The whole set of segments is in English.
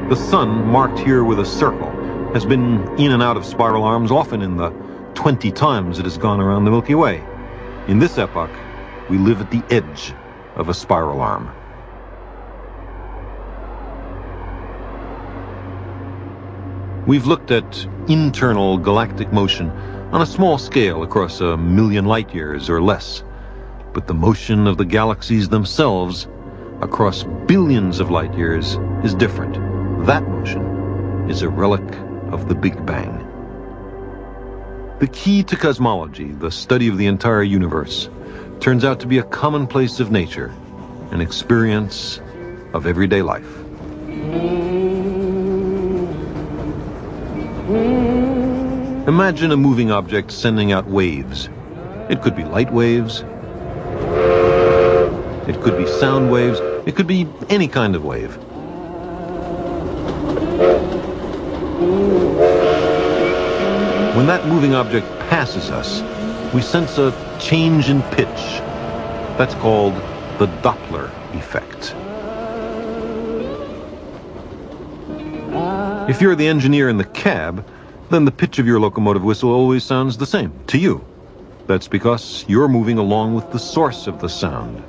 The sun, marked here with a circle, has been in and out of spiral arms often in the 20 times it has gone around the Milky Way. In this epoch, we live at the edge of a spiral arm. We've looked at internal galactic motion on a small scale across 1 million light years or less. But the motion of the galaxies themselves across billions of light years is different. That motion is a relic of the Big Bang. The key to cosmology, the study of the entire universe, turns out to be a commonplace of nature, an experience of everyday life. Imagine a moving object sending out waves. It could be light waves, it could be sound waves, it could be any kind of wave. When that moving object passes us, we sense a change in pitch. That's called the Doppler effect. If you're the engineer in the cab, then the pitch of your locomotive whistle always sounds the same to you. That's because you're moving along with the source of the sound.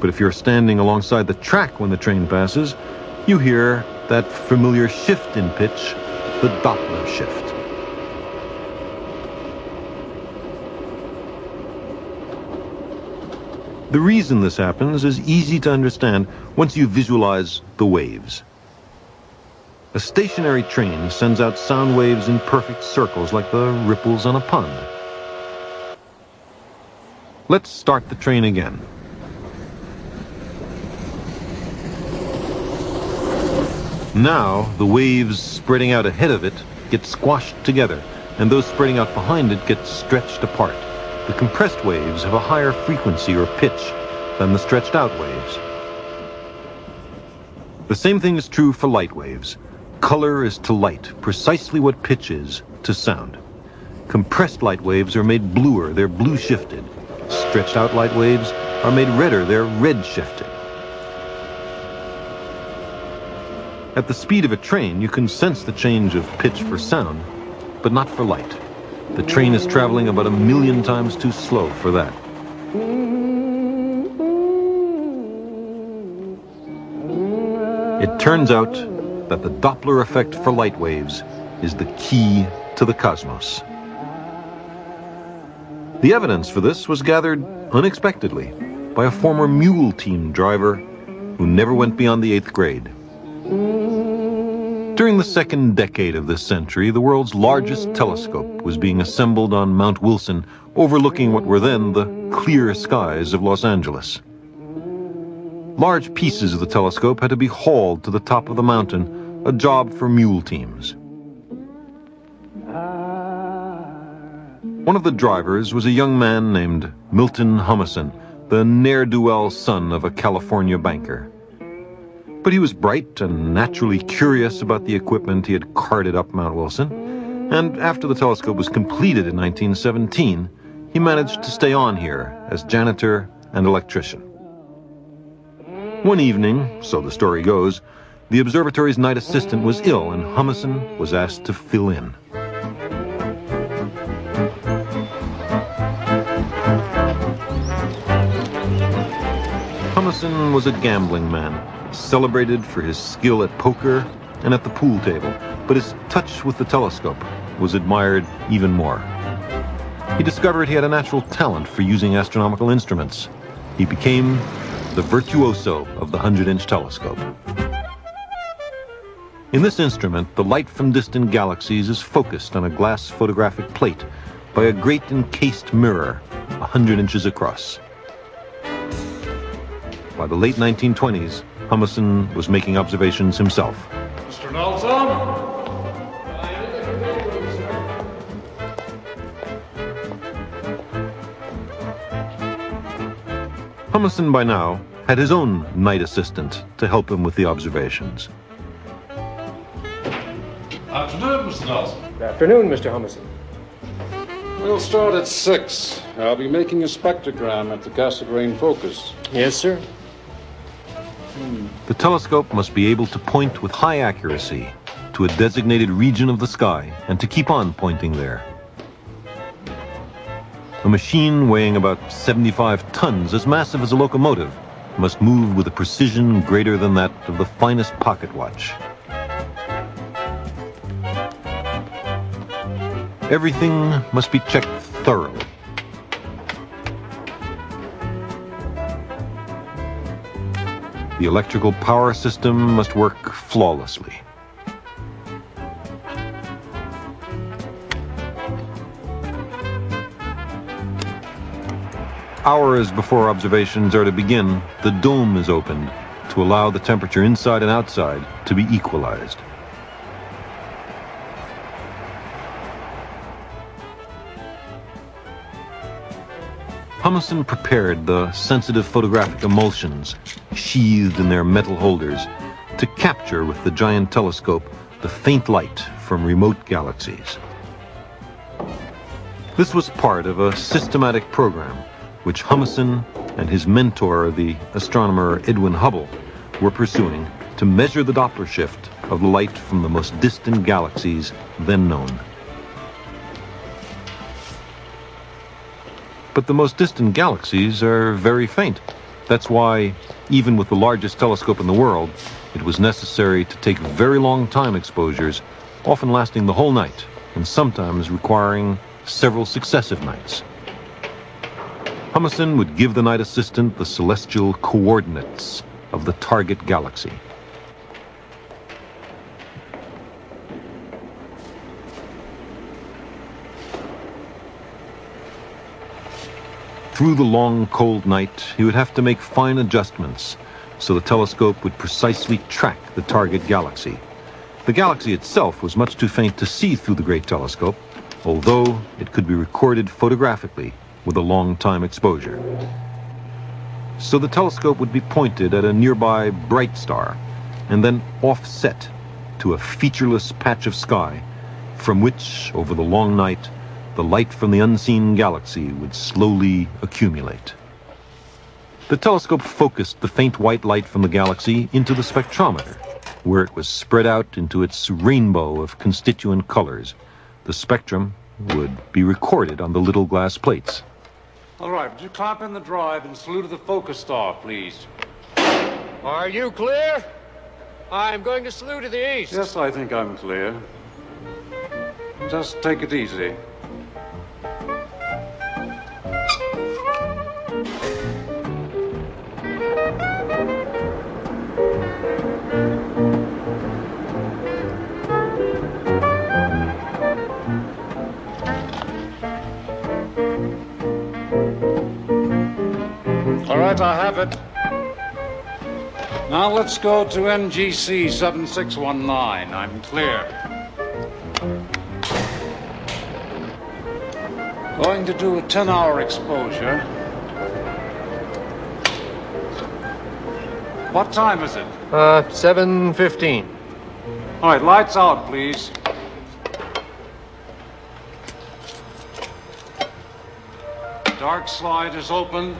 But if you're standing alongside the track when the train passes, you hear that familiar shift in pitch, the Doppler shift. The reason this happens is easy to understand once you visualize the waves. A stationary train sends out sound waves in perfect circles like the ripples on a pond. Let's start the train again. Now, the waves spreading out ahead of it get squashed together, and those spreading out behind it get stretched apart. The compressed waves have a higher frequency or pitch than the stretched out waves. The same thing is true for light waves. Color is to light precisely what pitch is to sound. Compressed light waves are made bluer, they're blue shifted. Stretched out light waves are made redder, they're red shifted. At the speed of a train, you can sense the change of pitch for sound, but not for light. The train is traveling about 1 million times too slow for that. It turns out that the Doppler effect for light waves is the key to the cosmos. The evidence for this was gathered unexpectedly by a former mule team driver who never went beyond the 8th grade. During the second decade of this century, the world's largest telescope was being assembled on Mount Wilson, overlooking what were then the clear skies of Los Angeles. Large pieces of the telescope had to be hauled to the top of the mountain, a job for mule teams. One of the drivers was a young man named Milton Humison, the ne'er-do-well son of a California banker. But he was bright and naturally curious about the equipment he had carted up Mount Wilson, and after the telescope was completed in 1917, he managed to stay on here as janitor and electrician. One evening, so the story goes, the observatory's night assistant was ill and Humison was asked to fill in. Humison was a gambling man, celebrated for his skill at poker and at the pool table, but his touch with the telescope was admired even more. He discovered he had a natural talent for using astronomical instruments. He became the virtuoso of the 100-inch telescope. In this instrument, the light from distant galaxies is focused on a glass photographic plate by a great encased mirror 100 inches across. By the late 1920s, Humison was making observations himself. Mr. Nelson? Humison, by now, had his own night assistant to help him with the observations. Afternoon, Mr. Nelson. Good afternoon, Mr. Humison. We'll start at 6. I'll be making a spectrogram at the Cassegrain Focus. Yes, sir. The telescope must be able to point with high accuracy to a designated region of the sky and to keep on pointing there. A machine weighing about 75 tons, as massive as a locomotive, must move with a precision greater than that of the finest pocket watch. Everything must be checked thoroughly. The electrical power system must work flawlessly. Hours before observations are to begin, the dome is opened to allow the temperature inside and outside to be equalized. Humason prepared the sensitive photographic emulsions sheathed in their metal holders to capture with the giant telescope the faint light from remote galaxies. This was part of a systematic program which Humason and his mentor, the astronomer Edwin Hubble, were pursuing to measure the Doppler shift of light from the most distant galaxies then known. But the most distant galaxies are very faint. That's why, even with the largest telescope in the world, it was necessary to take very long time exposures, often lasting the whole night, and sometimes requiring several successive nights. Humason would give the night assistant the celestial coordinates of the target galaxy. Through the long, cold night, he would have to make fine adjustments so the telescope would precisely track the target galaxy. The galaxy itself was much too faint to see through the great telescope, although it could be recorded photographically with a long time exposure. So the telescope would be pointed at a nearby bright star and then offset to a featureless patch of sky from which, over the long night, the light from the unseen galaxy would slowly accumulate. The telescope focused the faint white light from the galaxy into the spectrometer, where it was spread out into its rainbow of constituent colors. The spectrum would be recorded on the little glass plates. All right, would you clamp in the drive and salute the focus star, please? Are you clear? I'm going to salute to the east. Yes, I think I'm clear. Just take it easy. All right, I have it. Now let's go to NGC 7619. I'm clear. Going to do a 10-hour exposure. What time is it? 7:15. All right, lights out, please. Dark slide is open.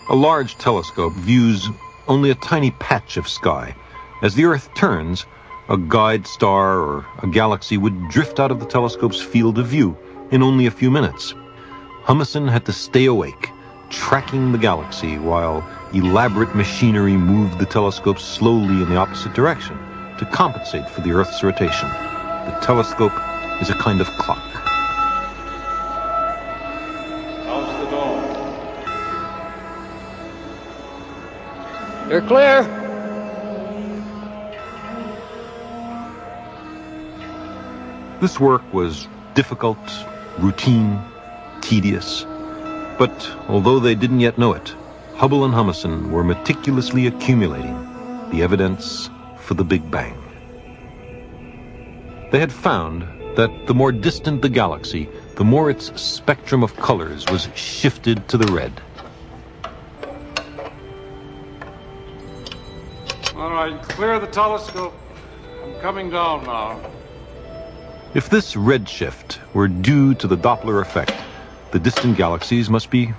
A large telescope views only a tiny patch of sky. As the Earth turns, a guide star or a galaxy would drift out of the telescope's field of view in only a few minutes. Humason had to stay awake, tracking the galaxy while elaborate machinery moved the telescope slowly in the opposite direction to compensate for the Earth's rotation. The telescope is a kind of clock. How's the dome? You're clear. This work was difficult, routine, tedious. But although they didn't yet know it, Hubble and Humason were meticulously accumulating the evidence for the Big Bang. They had found that the more distant the galaxy, the more its spectrum of colors was shifted to the red. All right, clear the telescope. Coming down now. If this redshift were due to the Doppler effect, the distant galaxies must be